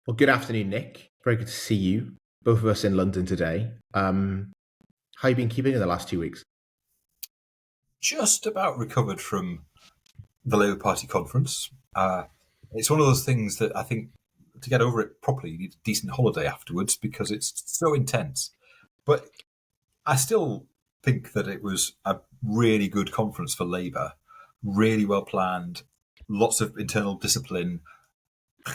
Well, good afternoon, Nick. Very good to see you. Both of us in London today. How you been keeping in the last 2 weeks? Just about recovered from the Labour Party conference. It's one of those things that I think to get over it properly, you need a decent holiday afterwards because it's so intense. But I still think that it was a really good conference for Labour, really well planned, lots of internal discipline,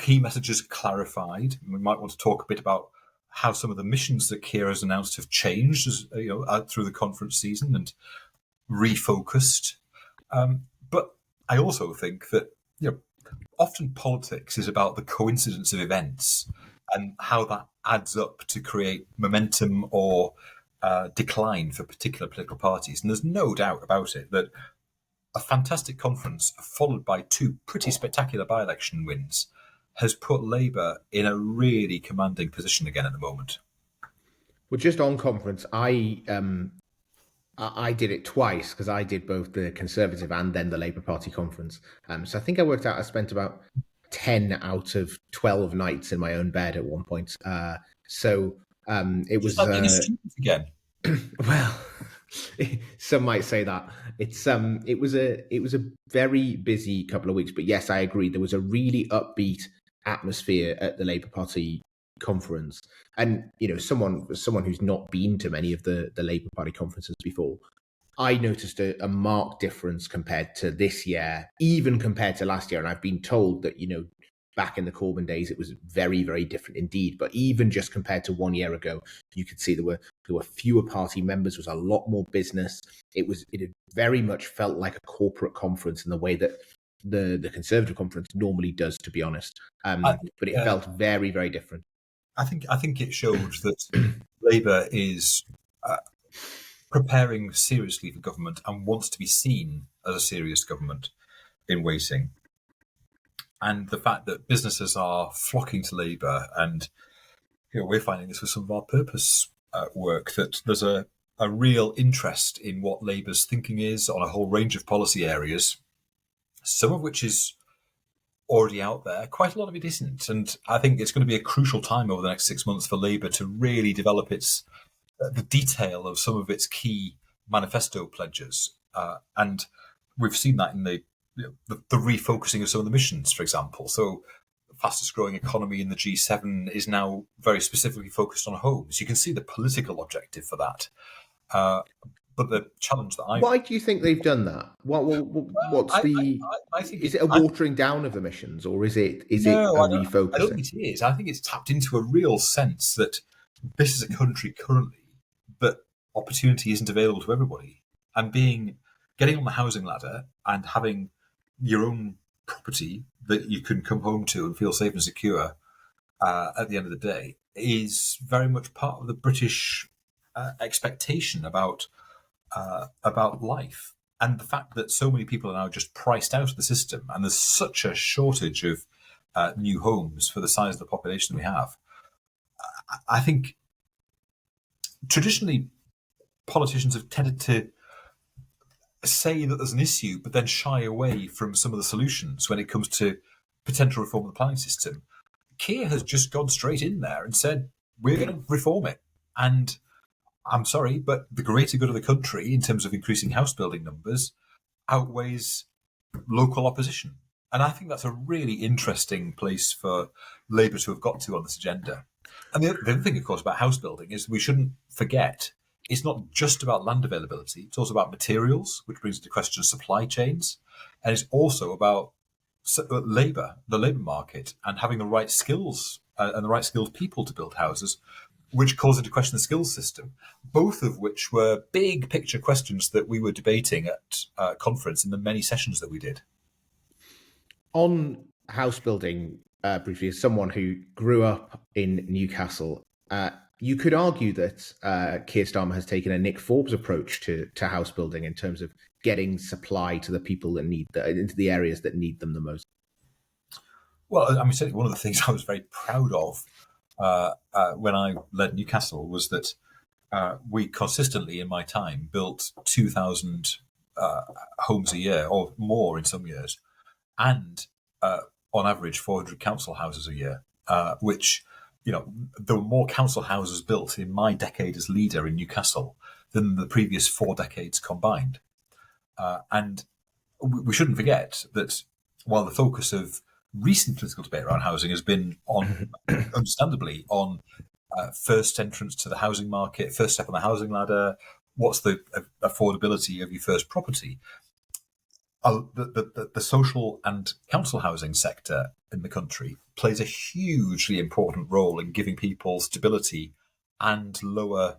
key messages clarified. We might want to talk a bit about how some of the missions that Keir has announced have changed through the conference season and refocused. But I also think that often politics is about the coincidence of events and how that adds up to create momentum or decline for particular political parties. And there's no doubt about it that a fantastic conference followed by two pretty spectacular by-election wins has put Labour in a really commanding position again at the moment. Well, just on conference, I did it twice because I did both the Conservative and then the Labour Party conference. So I think I worked out I spent about 10 out of 12 nights in my own bed at one point. It Just was like being a student again. well, some might say that it was a very busy couple of weeks. But yes, I agree. There was a really upbeat atmosphere at the Labour Party conference, and someone who's not been to many of the Labour Party conferences before, I noticed a marked difference compared to this year, even compared to last year. And I've been told that back in the Corbyn days, it was very, very different indeed. But even just compared to 1 year ago, you could see there were fewer party members. There was a lot more business. It had very much felt like a corporate conference in the way that the Conservative conference normally does, to be honest. But it felt very, very different. I think it showed that Labour is preparing seriously for government and wants to be seen as a serious government in waiting. And the fact that businesses are flocking to Labour, and we're finding this with some of our purpose work, that there's a real interest in what Labour's thinking is on a whole range of policy areas, some of which is already out there. Quite a lot of it isn't. And I think it's going to be a crucial time over the next 6 months for Labour to really develop the detail of some of its key manifesto pledges. And we've seen that in the refocusing of some of the missions, for example. So the fastest growing economy in the G7 is now very specifically focused on homes. You can see the political objective for that. But the challenge that Why do you think they've done that? I think is it a watering down of the missions, or is it a refocusing? I don't think it is. I think it's tapped into a real sense that this is a country currently that opportunity isn't available to everybody, and getting on the housing ladder and having your own property that you can come home to and feel safe and secure at the end of the day is very much part of the British expectation about life. And the fact that so many people are now just priced out of the system, and there's such a shortage of new homes for the size of the population we have. I think traditionally politicians have tended to say that there's an issue, but then shy away from some of the solutions when it comes to potential reform of the planning system. Keir has just gone straight in there and said, we're going to reform it. And I'm sorry, but the greater good of the country in terms of increasing house building numbers outweighs local opposition. And I think that's a really interesting place for Labour to have got to on this agenda. And the other thing, of course, about house building is we shouldn't forget it's not just about land availability. It's also about materials, which brings into question supply chains. And it's also about labour, the labour market, and having the right skills and the right skilled people to build houses, which calls into question the skills system, both of which were big picture questions that we were debating at conference in the many sessions that we did. On house building, briefly, as someone who grew up in Newcastle, you could argue that Keir Starmer has taken a Nick Forbes approach to house building in terms of getting supply to the people that need into the areas that need them the most. Well, I mean, certainly one of the things I was very proud of when I led Newcastle was that we consistently, in my time, built 2,000 homes a year, or more in some years, and on average 400 council houses a year. which, there were more council houses built in my decade as leader in Newcastle than the previous 4 decades combined. And we shouldn't forget that while the focus of recent political debate around housing has been on, understandably, on first entrance to the housing market, first step on the housing ladder, what's the affordability of your first property, the social and council housing sector in the country plays a hugely important role in giving people stability and lower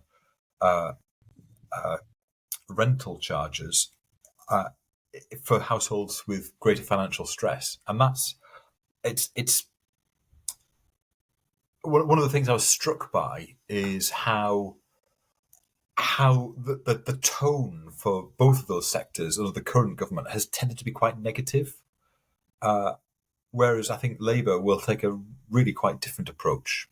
rental charges for households with greater financial stress. And it's one of the things I was struck by is how the tone for both of those sectors under the current government has tended to be quite negative, whereas I think Labour will take a really quite different approach.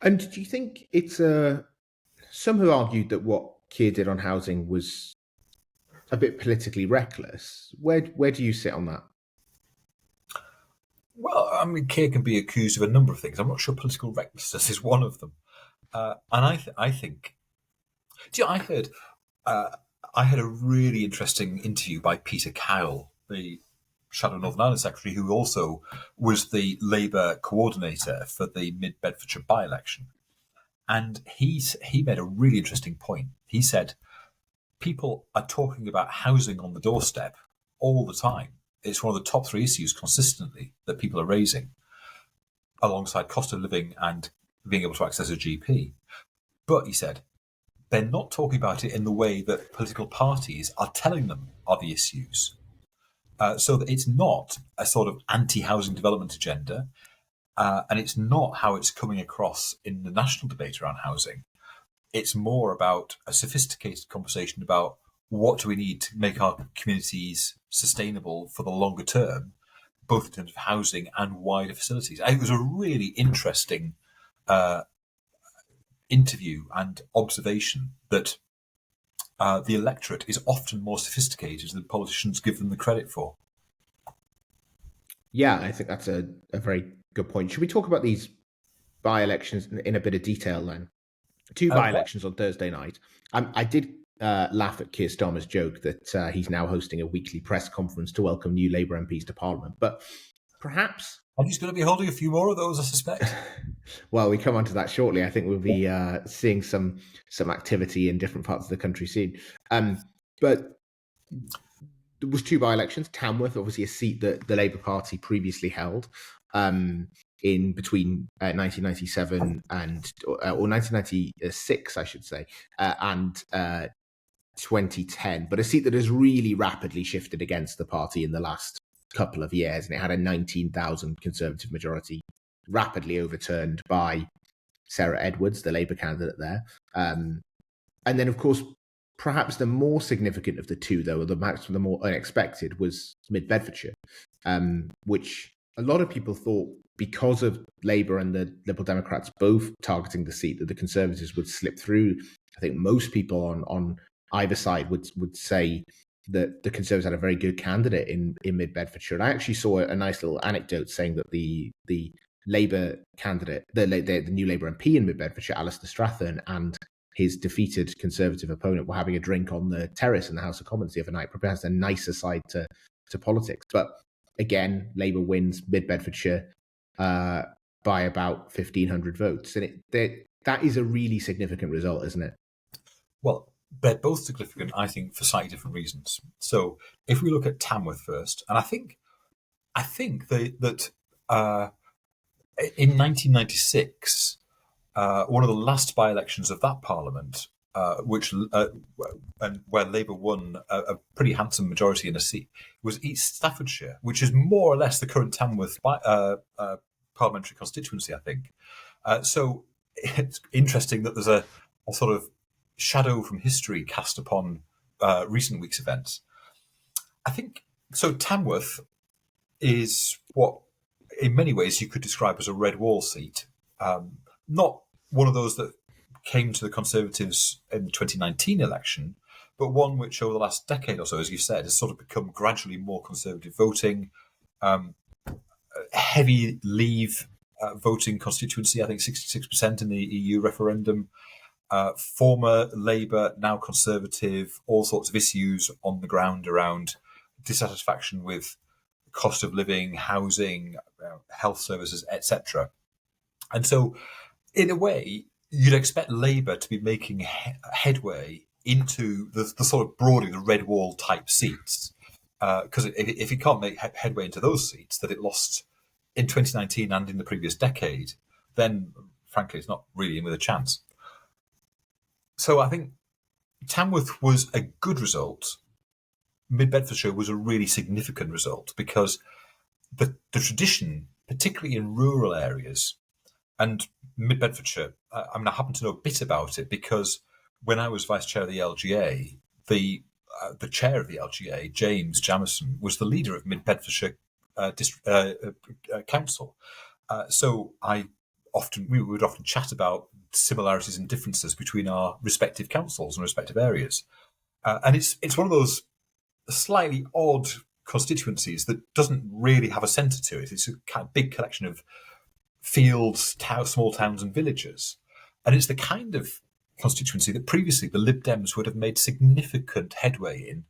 And do you think it's some have argued that what Keir did on housing was a bit politically reckless? Where do you sit on that? Well, I mean, Keir can be accused of a number of things. I'm not sure political recklessness is one of them. And I think, I heard a really interesting interview by Peter Kyle, the Shadow Northern Ireland Secretary, who also was the Labour coordinator for the Mid Bedfordshire by-election. And he made a really interesting point. He said, people are talking about housing on the doorstep all the time. It's one of the top 3 issues consistently that people are raising, alongside cost of living and being able to access a GP. But, he said, they're not talking about it in the way that political parties are telling them are the issues. So that it's not a sort of anti-housing development agenda, and it's not how it's coming across in the national debate around housing. It's more about a sophisticated conversation about what do we need to make our communities sustainable for the longer term, both in terms of housing and wider facilities. I think it was a really interesting interview and observation that the electorate is often more sophisticated than politicians give them the credit for. Yeah, I think that's a very good point. Should we talk about these by-elections in a bit of detail then? 2 by-elections on Thursday night. I did laugh at Keir Starmer's joke that he's now hosting a weekly press conference to welcome new Labour MPs to Parliament. But perhaps... And he's going to be holding a few more of those, I suspect. Well, we come on to that shortly. I think we'll be seeing some activity in different parts of the country soon. But there was 2 by-elections. Tamworth, obviously a seat that the Labour Party previously held in between 1997 or 1996, I should say, and 2010. But a seat that has really rapidly shifted against the party in the last couple of years, and it had a 19,000 Conservative majority, rapidly overturned by Sarah Edwards, the Labour candidate there. And then, of course, perhaps the more significant of the 2, though, or the more unexpected, was Mid Bedfordshire, which a lot of people thought, because of Labour and the Liberal Democrats both targeting the seat, that the Conservatives would slip through. I think most people on either side would say that the Conservatives had a very good candidate in Mid Bedfordshire. And I actually saw a nice little anecdote saying that the Labour candidate, the new Labour MP in Mid Bedfordshire, Alistair Strathern, and his defeated Conservative opponent were having a drink on the terrace in the House of Commons the other night, probably has a nicer side to politics. But again, Labour wins Mid Bedfordshire by about 1,500 votes. And that is a really significant result, isn't it? Well, they're both significant, I think, for slightly different reasons. So if we look at Tamworth first, and I think that in 1996, one of the last by-elections of that Parliament, where Labour won a pretty handsome majority in a seat, was East Staffordshire, which is more or less the current Tamworth parliamentary constituency, I think. So it's interesting that there's a sort of shadow from history cast upon recent week's events. I think so. Tamworth is what, in many ways, you could describe as a red wall seat. Not one of those that came to the Conservatives in the 2019 election, but one which over the last decade or so, as you said, has sort of become gradually more Conservative voting, heavy Leave voting constituency, I think 66% in the EU referendum. Former Labour, now Conservative, all sorts of issues on the ground around dissatisfaction with cost of living, housing, health services, etc. And so, in a way, you'd expect Labour to be making headway into the sort of broadly the red wall type seats. Because if it can't make headway into those seats that it lost in 2019 and in the previous decade, then frankly, it's not really in with a chance. So I think Tamworth was a good result. Mid Bedfordshire was a really significant result because the tradition, particularly in rural areas, and Mid Bedfordshire, I happen to know a bit about it because when I was vice chair of the LGA, the chair of the LGA, James Jamison, was the leader of Mid Bedfordshire Council. So we would often chat about similarities and differences between our respective councils and respective areas. And it's one of those slightly odd constituencies that doesn't really have a centre to it. It's a kind of big collection of fields, small towns and villages. And it's the kind of constituency that previously the Lib Dems would have made significant headway in.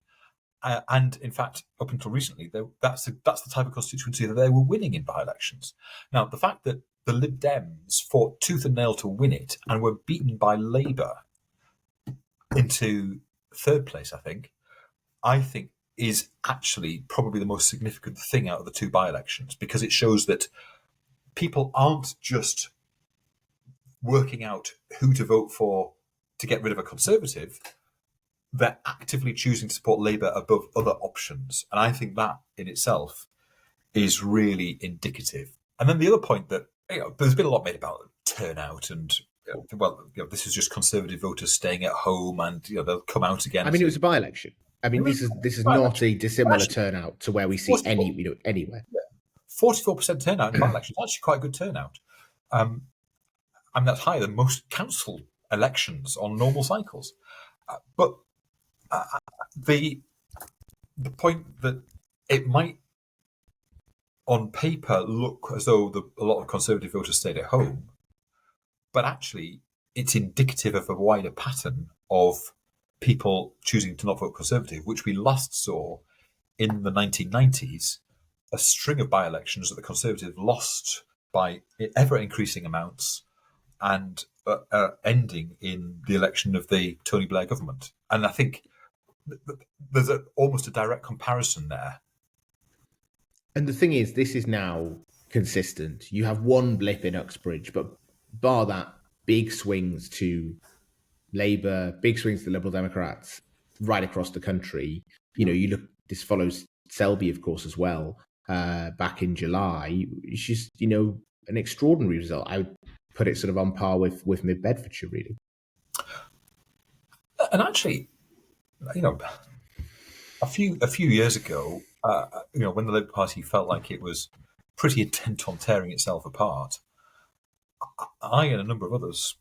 And in fact, up until recently, that's the type of constituency that they were winning in by-elections. Now, the fact that the Lib Dems fought tooth and nail to win it and were beaten by Labour into third place, I think is actually probably the most significant thing out of the two by-elections, because it shows that people aren't just working out who to vote for to get rid of a Conservative. They're actively choosing to support Labour above other options. And I think that in itself is really indicative. And then the other point that, there's been a lot made about turnout and, this is just Conservative voters staying at home and, they'll come out again. It was a by-election. This is not a dissimilar turnout to where we see anywhere. 44% turnout in by-election is actually quite a good turnout. That's higher than most council elections on normal cycles. But the point that it might, on paper, look as though a lot of Conservative voters stayed at home, but actually it's indicative of a wider pattern of people choosing to not vote Conservative, which we last saw in the 1990s, a string of by-elections that the Conservatives lost by ever-increasing amounts and ending in the election of the Tony Blair government. And I think there's almost a direct comparison there. And the thing is, this is now consistent. You have one blip in Uxbridge, but bar that, big swings to Labour, big swings to the Liberal Democrats right across the country. You look, this follows Selby, of course, as well, back in July. It's just, an extraordinary result. I would put it sort of on par with Mid Bedfordshire, really. And actually, a few years ago, when the Labour Party felt like it was pretty intent on tearing itself apart, I and a number of others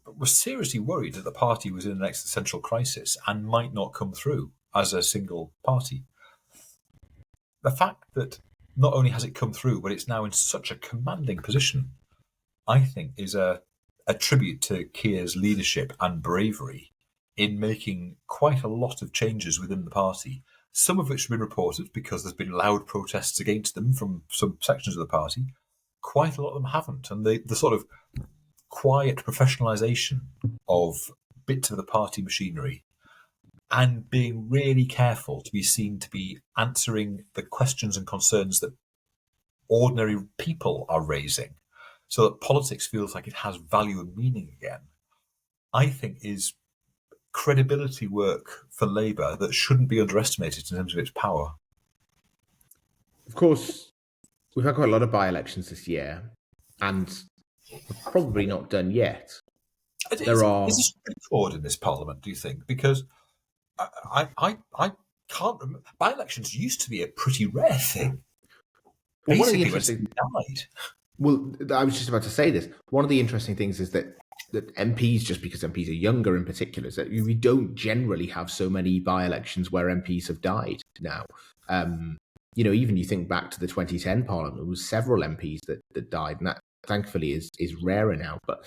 were seriously worried that the party was in an existential crisis and might not come through as a single party. The fact that not only has it come through, but it's now in such a commanding position, I think is a tribute to Keir's leadership and bravery in making quite a lot of changes within the party, some of which have been reported because there's been loud protests against them from some sections of the party. Quite a lot of them haven't. And the sort of quiet professionalisation of bits of the party machinery and being really careful to be seen to be answering the questions and concerns that ordinary people are raising so that politics feels like it has value and meaning again, I think is credibility work for Labour that shouldn't be underestimated in terms of its power. Of course, we've had quite a lot of by-elections this year, and we're probably not done yet. Is this straightforward in this Parliament, do you think? Because I can't remember. By-elections used to be a pretty rare thing. Well, basically, when somebody died. Well, I was just about to say this. One of the interesting things is that MPs, just because MPs are younger in particular, is that we don't generally have so many by-elections where MPs have died now. even you think back to the 2010 Parliament, there was several MPs that died, and that thankfully is rarer now. But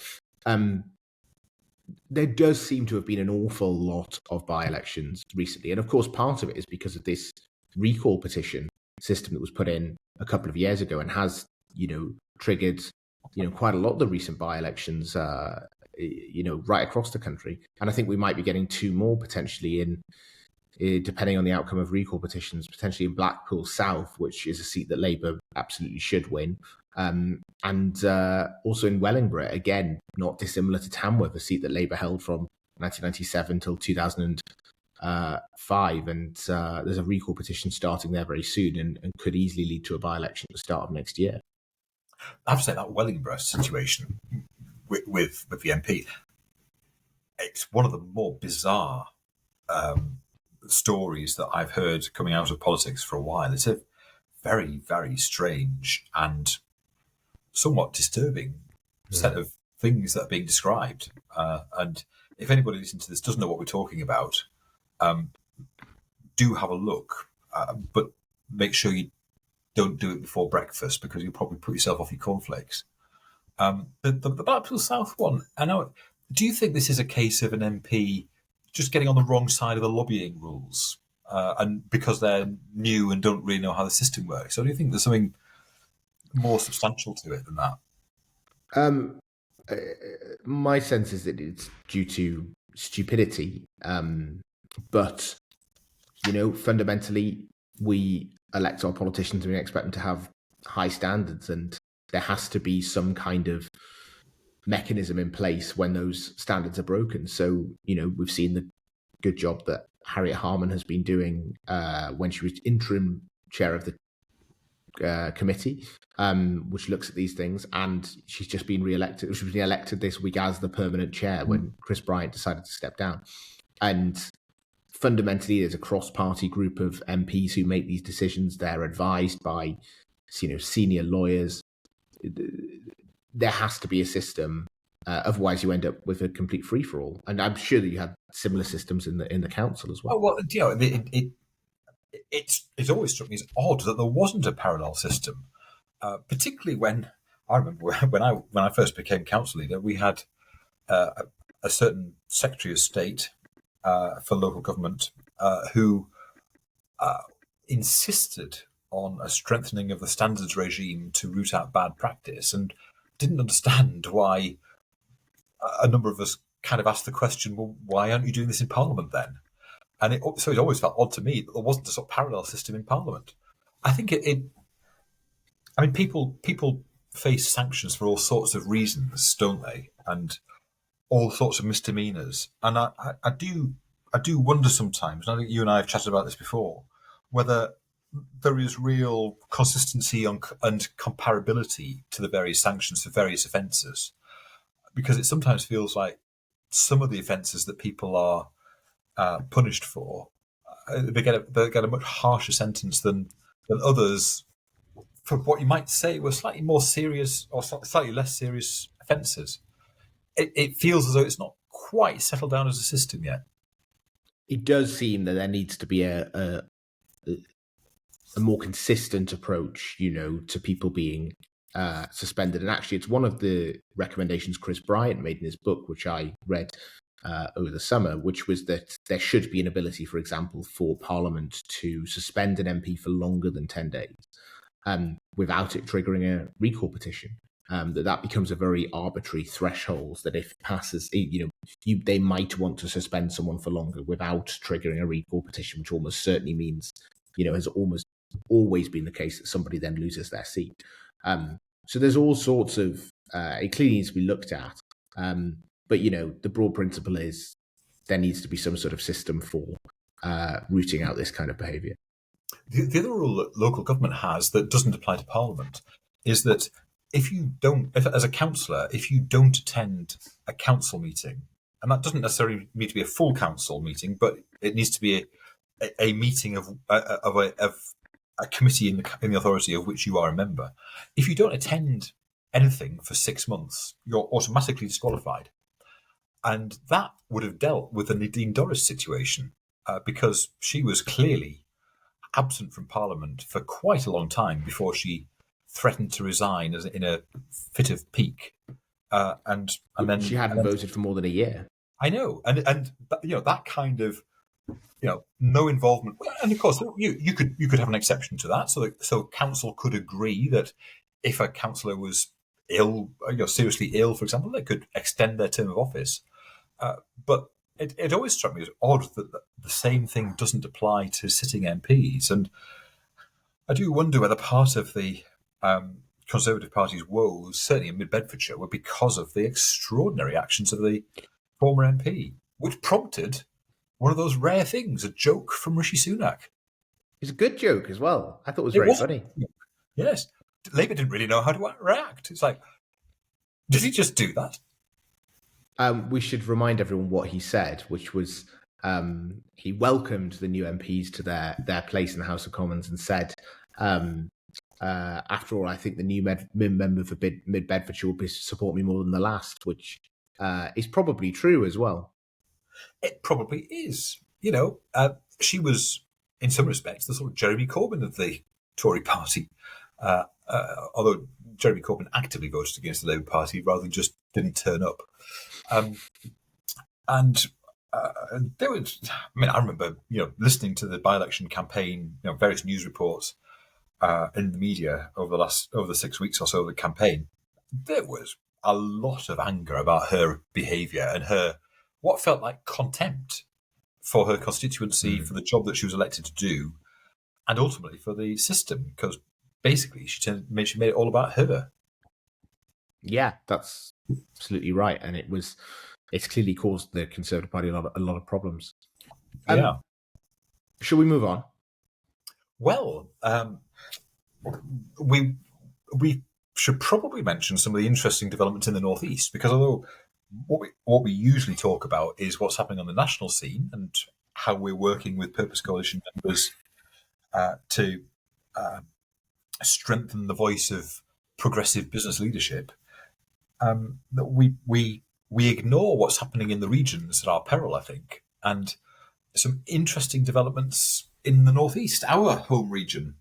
there does seem to have been an awful lot of by-elections recently. And of course, part of it is because of this recall petition system that was put in a couple of years ago and has, triggered, quite a lot of the recent by-elections, right across the country. And I think we might be getting two more potentially depending on the outcome of recall petitions, potentially in Blackpool South, which is a seat that Labour absolutely should win. And also in Wellingborough, again, not dissimilar to Tamworth, a seat that Labour held from 1997 till 2005. And there's a recall petition starting there very soon and could easily lead to a by-election at the start of next year. I have to say that Wellingborough situation with the MP, it's one of the more bizarre stories that I've heard coming out of politics for a while. It's a very, very strange and somewhat disturbing set of things that are being described. And if anybody listening to this doesn't know what we're talking about, do have a look, but make sure you don't do it before breakfast because you'll probably put yourself off your cornflakes. The Blackpool South one, I know. Do you think this is a case of an MP just getting on the wrong side of the lobbying rules, and because they're new and don't really know how the system works? Or do you think there's something more substantial to it than that? My sense is that it's due to stupidity, but fundamentally, we elect our politicians and we expect them to have high standards, and there has to be some kind of mechanism in place when those standards are broken. So, we've seen the good job that Harriet Harman has been doing when she was interim chair of the committee, which looks at these things, and she's just been re-elected. She was elected this week as the permanent chair when Chris Bryant decided to step down. And fundamentally, there's a cross-party group of MPs who make these decisions. They're advised by, senior lawyers. There has to be a system, otherwise you end up with a complete free-for-all. And I'm sure that you had similar systems in the council as well. Oh, well, it's always struck me as odd that there wasn't a parallel system, particularly when I remember when I first became council leader, we had a certain Secretary of State for local government who insisted on a strengthening of the standards regime to root out bad practice, and didn't understand why a number of us kind of asked the question, well, why aren't you doing this in Parliament then? And it always felt odd to me that there wasn't a sort of parallel system in Parliament. I think people face sanctions for all sorts of reasons, don't they? And all sorts of misdemeanours. And I do wonder sometimes, and I think you and I have chatted about this before, whether there is real consistency and comparability to the various sanctions for various offences. Because it sometimes feels like some of the offences that people are punished for, they get a much harsher sentence than others for what you might say were slightly more serious or slightly less serious offences. It feels as though it's not quite settled down as a system yet. It does seem that there needs to be a more consistent approach, to people being suspended. And actually, it's one of the recommendations Chris Bryant made in his book, which I read over the summer, which was that there should be an ability, for example, for Parliament to suspend an MP for longer than 10 days without it triggering a recall petition. That becomes a very arbitrary threshold that if it passes, they might want to suspend someone for longer without triggering a recall petition, which almost certainly means, has almost always been the case that somebody then loses their seat. So there's all sorts of, it clearly needs to be looked at. But, the broad principle is there needs to be some sort of system for rooting out this kind of behaviour. The other rule that local government has that doesn't apply to Parliament is that if as a councillor, if you don't attend a council meeting, and that doesn't necessarily need to be a full council meeting, but it needs to be a meeting of a committee in the authority of which you are a member. If you don't attend anything for 6 months, you're automatically disqualified. And that would have dealt with the Nadine Dorris situation because she was clearly absent from Parliament for quite a long time before she threatened to resign in a fit of pique. And then she hadn't voted for more than a year. I know, and that kind of no involvement, and of course you could have an exception to that. So council could agree that if a councillor was ill, seriously ill, for example, they could extend their term of office. But it always struck me as odd that the same thing doesn't apply to sitting MPs, and I do wonder whether part of the Conservative Party's woes, certainly in Mid Bedfordshire, were because of the extraordinary actions of the former MP, which prompted one of those rare things, a joke from Rishi Sunak. It's a good joke as well. I thought it was very funny. Yes. Labour didn't really know how to react. It's like, did he just do that? We should remind everyone what he said, which was he welcomed the new MPs to their place in the House of Commons and said, after all, I think the new member for Mid Bedfordshire will support me more than the last, which is probably true as well. It probably is. She was, in some respects, the sort of Jeremy Corbyn of the Tory party, although Jeremy Corbyn actively voted against the Labour Party rather than just didn't turn up. And there was, I remember, listening to the by-election campaign, various news reports in the media over the 6 weeks or so of the campaign. There was a lot of anger about her behaviour and her what felt like contempt for her constituency, for the job that she was elected to do, and ultimately for the system, because basically she made it all about her. Yeah, that's absolutely right, and it's clearly caused the Conservative Party a lot of problems. Yeah. Shall we move on? Well, we should probably mention some of the interesting developments in the North East, because although what we usually talk about is what's happening on the national scene and how we're working with Purpose Coalition members to strengthen the voice of progressive business leadership, we ignore what's happening in the regions at our peril, I think, and some interesting developments in the North East, our home region,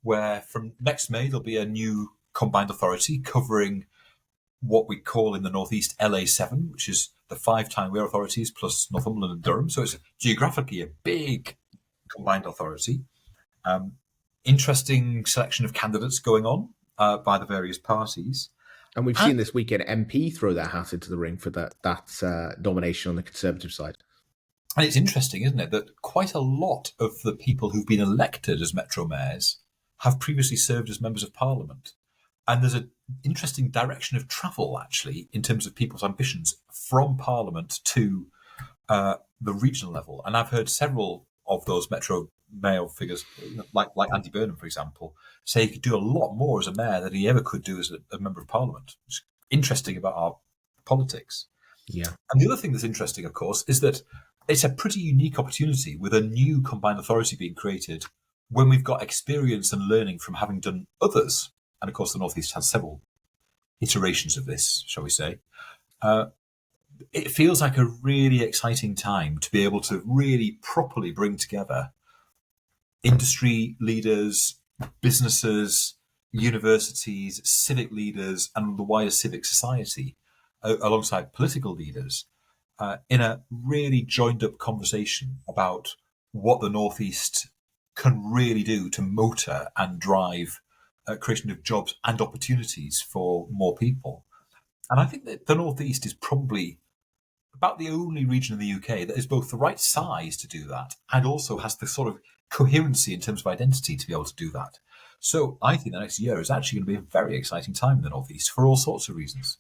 where from next May there'll be a new combined authority covering what we call in the Northeast LA7, which is the 5 Tyne-Wear authorities plus Northumberland and Durham. So it's geographically a big combined authority. Interesting selection of candidates going on by the various parties. And we've seen this weekend MP throw their hat into the ring for that nomination on the Conservative side. And it's interesting, isn't it, that quite a lot of the people who've been elected as Metro Mayors have previously served as members of Parliament. And there's an interesting direction of travel, actually, in terms of people's ambitions from Parliament to the regional level. And I've heard several of those Metro Mayor figures, like Andy Burnham, for example, say he could do a lot more as a mayor than he ever could do as a member of Parliament. It's interesting about our politics. Yeah. And the other thing that's interesting, of course, is that it's a pretty unique opportunity with a new combined authority being created when we've got experience and learning from having done others. And of course, the North East has several iterations of this, shall we say. It feels like a really exciting time to be able to really properly bring together industry leaders, businesses, universities, civic leaders, and the wider civic society, alongside political leaders, in a really joined-up conversation about what the North East can really do to motor and drive creation of jobs and opportunities for more people. And I think that the North East is probably about the only region in the UK that is both the right size to do that and also has the sort of coherency in terms of identity to be able to do that. So I think the next year is actually going to be a very exciting time in the North East for all sorts of reasons.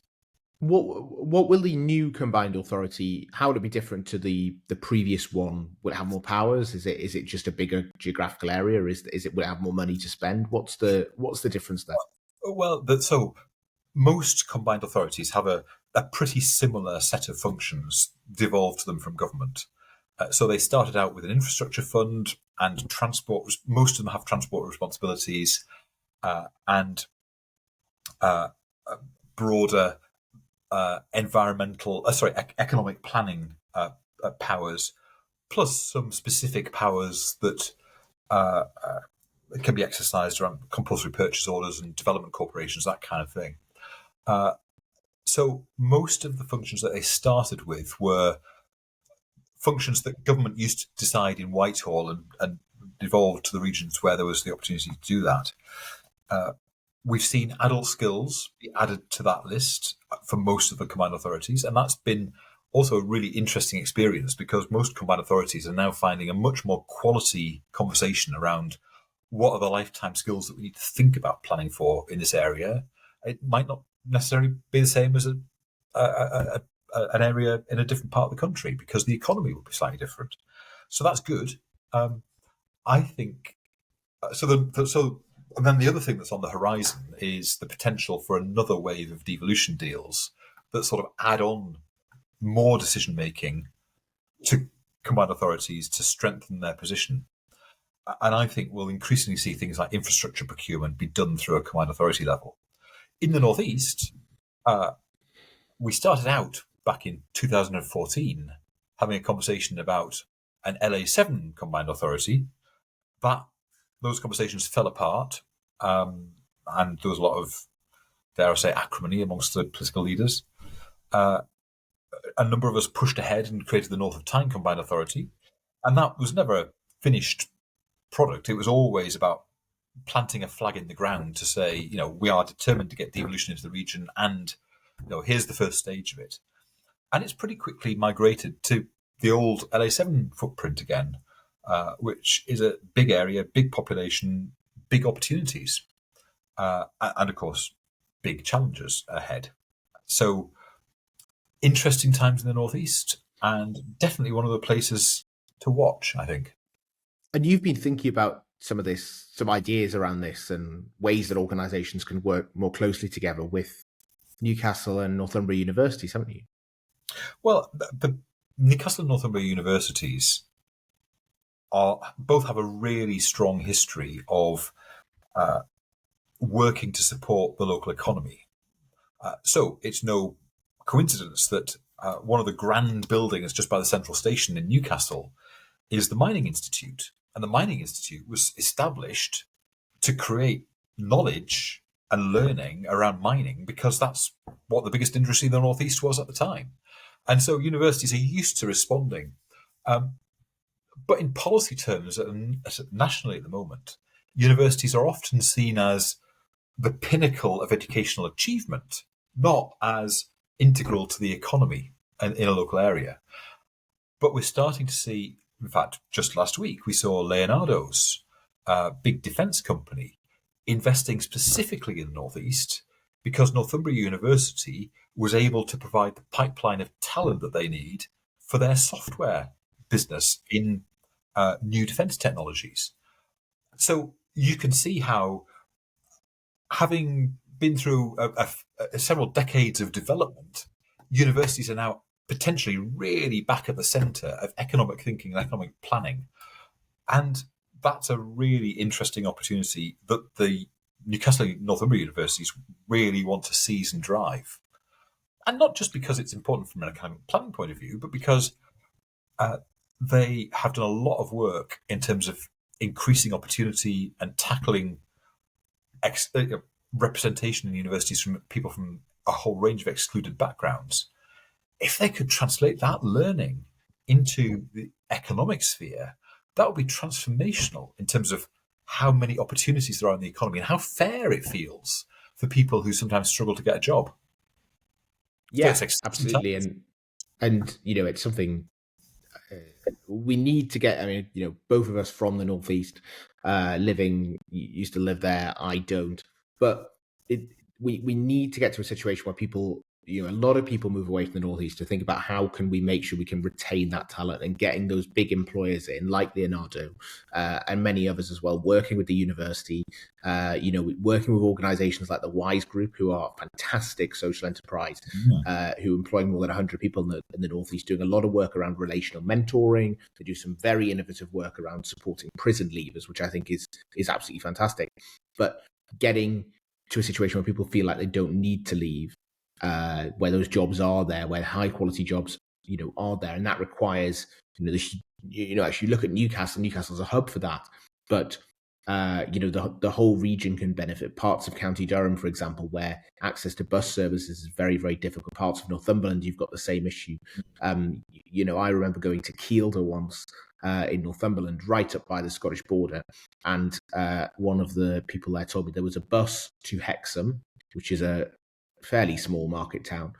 What will the new combined authority, how will it be different to the previous one? Will it have more powers? Is it just a bigger geographical area? Will it have more money to spend? What's the difference there? Well, so most combined authorities have a pretty similar set of functions devolved to them from government. So they started out with an infrastructure fund and transport. Most of them have transport responsibilities and broader economic planning powers, plus some specific powers that It can be exercised around compulsory purchase orders and development corporations, that kind of thing. So most of the functions that they started with were functions that government used to decide in Whitehall and devolved to the regions where there was the opportunity to do that. We've seen adult skills be added to that list for most of the combined authorities, and that's been also a really interesting experience because most combined authorities are now finding a much more quality conversation around what are the lifetime skills that we need to think about planning for in this area. It might not necessarily be the same as an area in a different part of the country because the economy will be slightly different. So that's good. I think so. And then the other thing that's on the horizon is the potential for another wave of devolution deals that sort of add on more decision making to combined authorities to strengthen their position. And I think we'll increasingly see things like infrastructure procurement be done through a combined authority level. In the Northeast, we started out back in 2014 having a conversation about an LA7 combined authority. Those conversations fell apart, and there was a lot of, dare I say, acrimony amongst the political leaders. A number of us pushed ahead and created the North of Tyne Combined Authority, and that was never a finished product. It was always about planting a flag in the ground to say, we are determined to get devolution into the region, and here's the first stage of it. And it's pretty quickly migrated to the old LA7 footprint again, which is a big area, big population, big opportunities, and of course, big challenges ahead. So interesting times in the Northeast, and definitely one of the places to watch, I think. And you've been thinking about some ideas around this and ways that organisations can work more closely together with Newcastle and Northumbria universities, haven't you? Well, the Newcastle and Northumbria universities both have a really strong history of working to support the local economy. So it's no coincidence that one of the grand buildings just by the central station in Newcastle is the Mining Institute. And the Mining Institute was established to create knowledge and learning around mining because that's what the biggest industry in the Northeast was at the time. And so universities are used to responding. But in policy terms, nationally at the moment, universities are often seen as the pinnacle of educational achievement, not as integral to the economy in a local area. But we're starting to see, in fact, just last week, we saw Leonardo's big defence company investing specifically in the Northeast because Northumbria University was able to provide the pipeline of talent that they need for their software business in new defence technologies. So you can see how, having been through several decades of development, universities are now potentially really back at the centre of economic thinking and economic planning. And that's a really interesting opportunity that the Newcastle and Northumbria universities really want to seize and drive. And not just because it's important from an economic planning point of view, but because they have done a lot of work in terms of increasing opportunity and tackling representation in universities from people from a whole range of excluded backgrounds. If they could translate that learning into the economic sphere, that would be transformational in terms of how many opportunities there are in the economy and how fair it feels for people who sometimes struggle to get a job. Yeah, absolutely. And it's something we need to get. I mean, both of us from the Northeast, used to live there. I don't, but we need to get to a situation where people, a lot of people move away from the Northeast to think about how can we make sure we can retain that talent and getting those big employers in, like Leonardo and many others as well, working with the university, working with organizations like the WISE Group, who are a fantastic social enterprise, who employ more than 100 people in the Northeast, doing a lot of work around relational mentoring. They do some very innovative work around supporting prison leavers, which I think is absolutely fantastic. But getting to a situation where people feel like they don't need to leave, where those jobs are there, where high quality jobs, are there. And that requires, as you look at Newcastle's a hub for that. but the whole region can benefit. Parts of County Durham, for example, where access to bus services is very, very difficult. Parts of Northumberland, you've got the same issue. I remember going to Kielder once in Northumberland, right up by the Scottish border, and one of the people there told me there was a bus to Hexham, which is a fairly small market town,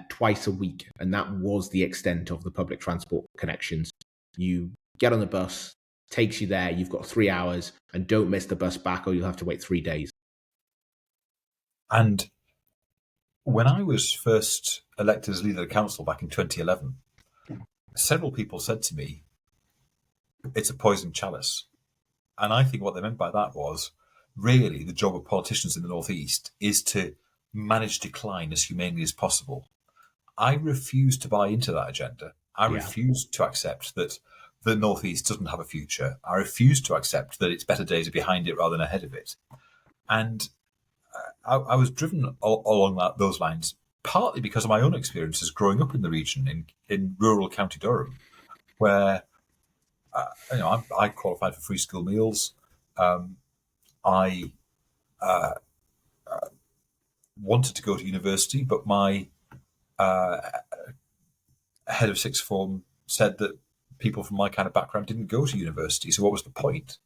twice a week, and that was the extent of the public transport connections. You get on the bus, takes you there, you've got 3 hours, and don't miss the bus back or you'll have to wait 3 days. And when I was first elected as leader of the council back in 2011, several people said to me, it's a poisoned chalice. And I think what they meant by that was, really, the job of politicians in the North East is to manage decline as humanely as possible. I refuse to buy into that agenda. I refuse to accept that the North East doesn't have a future. I refuse to accept that its better days are behind it rather than ahead of it. And I was driven along those lines, partly because of my own experiences growing up in the region, in rural County Durham, where I qualified for free school meals. I wanted to go to university, but my head of sixth form said that people from my kind of background didn't go to university, so what was the point?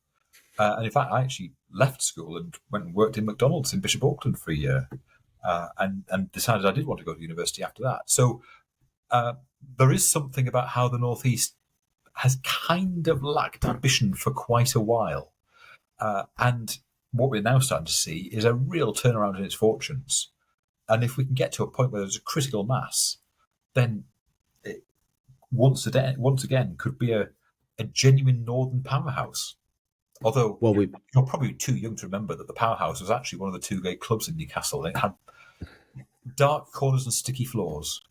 And in fact, I actually left school and went and worked in McDonald's in Bishop Auckland for a year, and decided I did want to go to university after that. So there is something about how the North East has kind of lacked ambition for quite a while. And what we're now starting to see is a real turnaround in its fortunes. And if we can get to a point where there's a critical mass, then it once again could be a genuine Northern Powerhouse. Although you're probably too young to remember that the Powerhouse was actually one of the two great clubs in Newcastle. It had dark corners and sticky floors.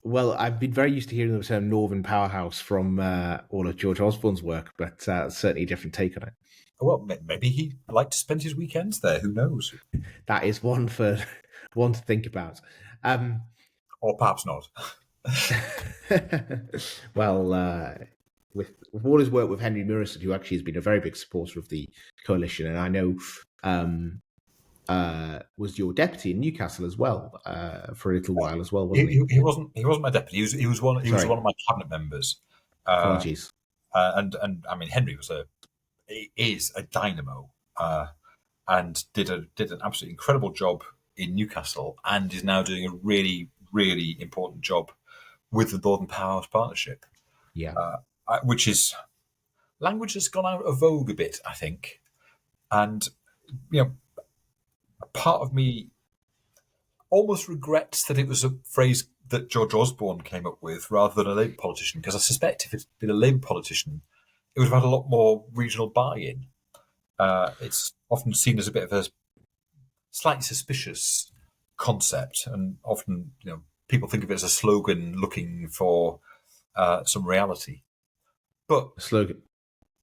Well, I've been very used to hearing the term Northern Powerhouse from all of George Osborne's work, but certainly a different take on it. Well, maybe he liked to spend his weekends there. Who knows? That is one to think about. Or perhaps not. Well, with all his work with Henry Murison, who actually has been a very big supporter of the coalition, and I know was your deputy in Newcastle as well for a little while as well, wasn't he? He wasn't my deputy. He was one of my cabinet members. Apologies. And I mean, Henry is a dynamo, and did an absolutely incredible job in Newcastle, and is now doing a really, really important job with the Northern Powerhouse Partnership. Yeah. Which is, language has gone out of vogue a bit, I think. And, part of me almost regrets that it was a phrase that George Osborne came up with rather than a Labour politician, because I suspect if it's been a Labour politician, it would have had a lot more regional buy-in. It's often seen as a bit of a slightly suspicious concept, and often, people think of it as a slogan looking for some reality. But a slogan.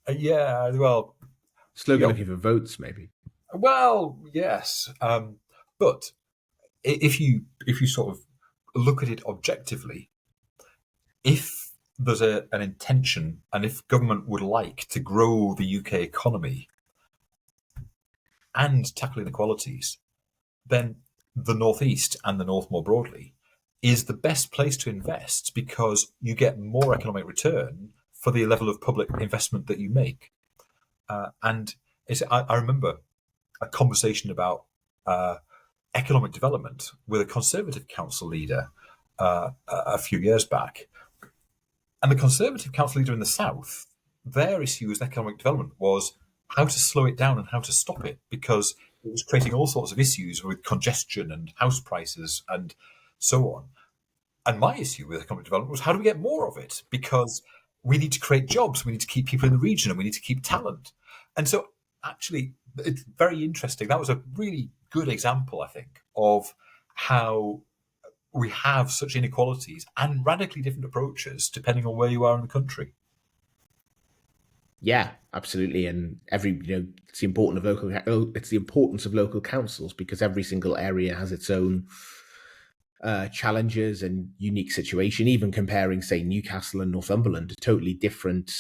Yeah, well, slogan looking for votes, maybe. Well, yes, but if you sort of look at it objectively, if there's an intention, and if government would like to grow the UK economy and tackle inequalities, then the North East and the North more broadly is the best place to invest, because you get more economic return for the level of public investment that you make. And I remember a conversation about economic development with a Conservative council leader a few years back. And the Conservative council leader in the South, their issue with economic development was how to slow it down and how to stop it, because it was creating all sorts of issues with congestion and house prices and so on. And my issue with economic development was, how do we get more of it? Because we need to create jobs, we need to keep people in the region, and we need to keep talent. And so actually, it's very interesting. That was a really good example, I think, of how we have such inequalities and radically different approaches depending on where you are in the country. Yeah, absolutely. And it's the importance of local councils, because every single area has its own challenges and unique situation, even comparing, say, Newcastle and Northumberland, totally different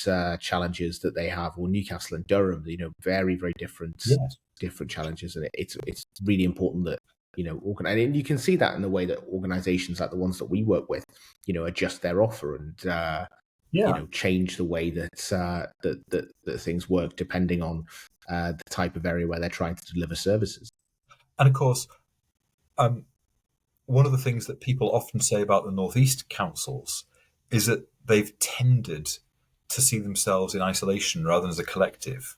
challenges that they have, or Newcastle and Durham, very, very different, Yes. different challenges. And it's really important that, and you can see that in the way that organizations like the ones that we work with, adjust their offer and, change the way that, that things work depending on the type of area where they're trying to deliver services. And of course, one of the things that people often say about the North East councils is that they've tended to see themselves in isolation rather than as a collective.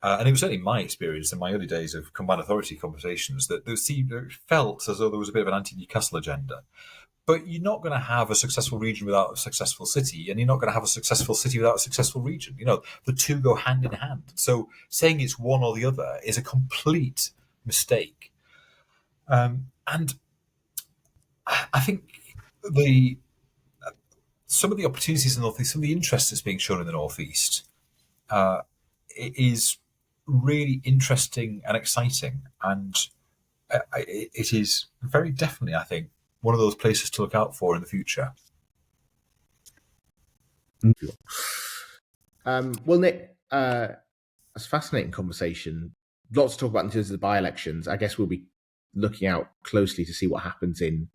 And it was certainly my experience in my early days of combined authority conversations that it felt as though there was a bit of an anti-Newcastle agenda. But you're not going to have a successful region without a successful city, and you're not going to have a successful city without a successful region. The two go hand in hand. So saying it's one or the other is a complete mistake. And I think some of the opportunities in the North East, some of the interest that's being shown in the North East, is really interesting and exciting, and it is very definitely, I think, one of those places to look out for in the future. Well, Nick, it's a fascinating conversation. Lots to talk about in terms of the by-elections. I guess we'll be looking out closely to see what happens in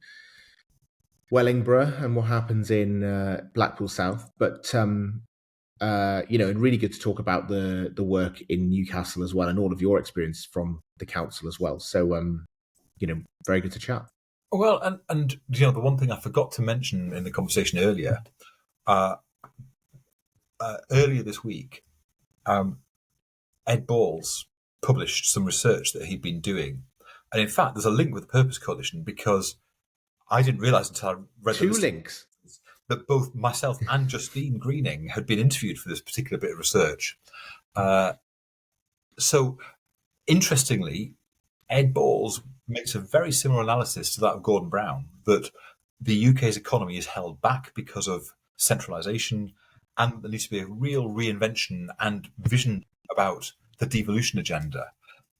Wellingborough and what happens in Blackpool South. But and really good to talk about the work in Newcastle as well, and all of your experience from the council as well. So, very good to chat. Well, and the one thing I forgot to mention in the conversation earlier, earlier this week, Ed Balls published some research that he'd been doing, and in fact, there's a link with the Purpose Coalition, because I didn't realise until I read two links that both myself and Justine Greening had been interviewed for this particular bit of research. So, interestingly, Ed Balls makes a very similar analysis to that of Gordon Brown, that the UK's economy is held back because of centralisation, and there needs to be a real reinvention and vision about the devolution agenda.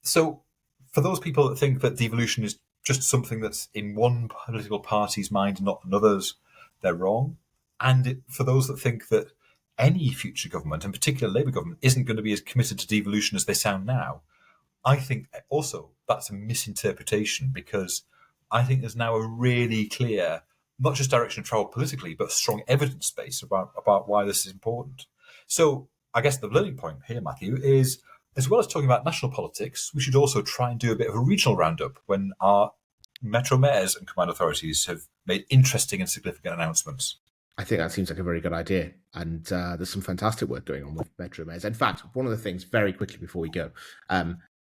So for those people that think that devolution is just something that's in one political party's mind and not another's, they're wrong. And for those that think that any future government, in particular Labour government, isn't going to be as committed to devolution as they sound now, I think also that's a misinterpretation, because I think there's now a really clear, not just direction of travel politically, but strong evidence base about why this is important. So I guess the learning point here, Matthew, is as well as talking about national politics, we should also try and do a bit of a regional roundup when our metro mayors and combined authorities have made interesting and significant announcements. I think that seems like a very good idea. And there's some fantastic work going on with metro mayors. In fact, one of the things, very quickly before we go,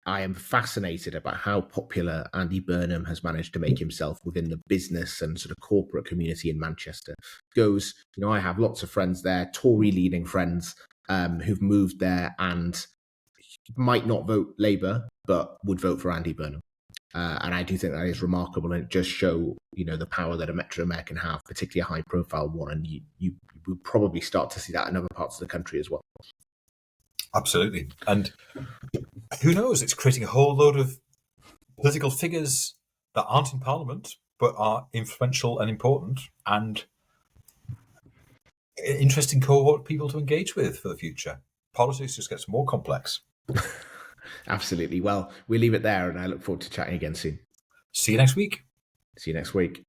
I am fascinated about how popular Andy Burnham has managed to make himself within the business and sort of corporate community in Manchester. I have lots of friends there, Tory-leaning friends, who've moved there and might not vote Labour, but would vote for Andy Burnham. And I do think that is remarkable, and it just shows, the power that a metro mayor can have, particularly a high-profile one. And you will probably start to see that in other parts of the country as well. Absolutely. And who knows, it's creating a whole load of political figures that aren't in Parliament, but are influential and important, and interesting cohort of people to engage with for the future. Politics just gets more complex. Absolutely. Well, we'll leave it there, and I look forward to chatting again soon. See you next week. See you next week.